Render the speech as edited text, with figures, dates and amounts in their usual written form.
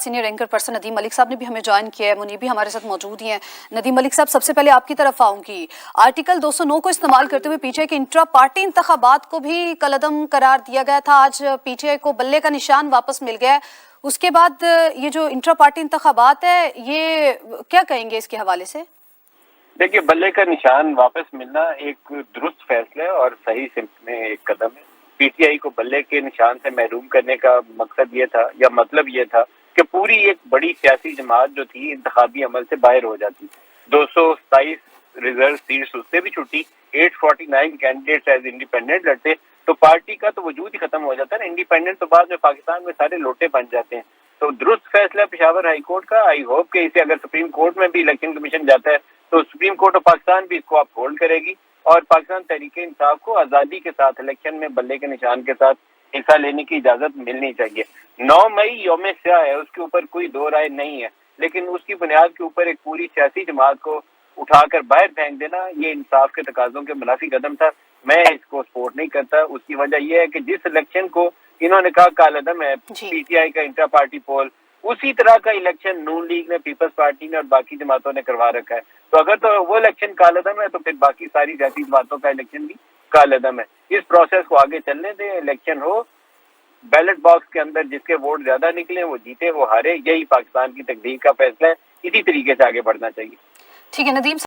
Senior anchor person Nadeem Malik साहब ने भी हमें ज्वाइन किया है, मुनीब भी हमारे साथ मौजूद ही हैं। नदीम मलिक साहब, सबसे पहले आपकी तरफ आऊंगी। आर्टिकल 209 को इस्तेमाल करते हुए पीटीआई के इंट्रा पार्टी इंतखाबात को भी कलअदम करार दिया गया था। आज पीटीआई को बल्ले का निशान वापस मिल गया है। उसके बाद ये जो इंट्रा पार्टी इंतखाबात है, ये क्या कहेंगे इसके हवाले से? देखिए, बल्ले का निशान वापस मिलना एक दुरुस्त फैसला है और सही सिमत में एक कदम है। पीटीआई को बल्ले के निशान से महरूम करने का मकसद ये था या मतलब ये था कि पूरी एक बड़ी सियासी जमात जो थी इंतखाबी अमल से बाहर हो जाती। 227 रिजर्व सीट्स उससे भी छुट्टी, 849 कैंडिडेट्स एज इंडिपेंडेंट लड़ते तो पार्टी का तो वजूद ही खत्म हो जाता है ना। इंडिपेंडेंट तो बाद में पाकिस्तान में सारे लोटे बन जाते हैं। तो दुरुस्त फैसला पेशावर हाई कोर्ट का। आई होप कि इसे अगर सुप्रीम कोर्ट में भी इलेक्शन कमीशन जाता है तो सुप्रीम कोर्ट ऑफ पाकिस्तान भी इसको अपहोल्ड करेगी और पाकिस्तान तहरीके इंसाफ को आज़ादी के साथ इलेक्शन में बल्ले के निशान के साथ हिस्सा लेने की इजाजत मिलनी चाहिए। 9 मई यौम स्याह है, उसके ऊपर कोई दो राय नहीं है, लेकिन उसकी बुनियाद के ऊपर एक पूरी सियासी जमात को उठाकर बाहर फेंक देना ये इंसाफ के तकाजों के मुनाफी कदम था। मैं इसको सपोर्ट नहीं करता। उसकी वजह यह है कि जिस इलेक्शन को इन्होंने कहा कालअदम है, पीटीआई का इंटर पार्टी पोल, उसी तरह का इलेक्शन नून लीग ने, पीपल्स पार्टी ने और बाकी जमातों ने करवा रखा है। तो अगर तो वो इलेक्शन कालअदम है तो फिर बाकी सारी सियासी जमातों का इलेक्शन भी कालअदम है। इस प्रोसेस को आगे चलने दें, इलेक्शन हो, बैलेट बॉक्स के अंदर जिसके वोट ज्यादा निकले वो जीते, वो हारे। यही पाकिस्तान की तकदीर का फैसला है। इसी तरीके से आगे बढ़ना चाहिए। ठीक है नदीम।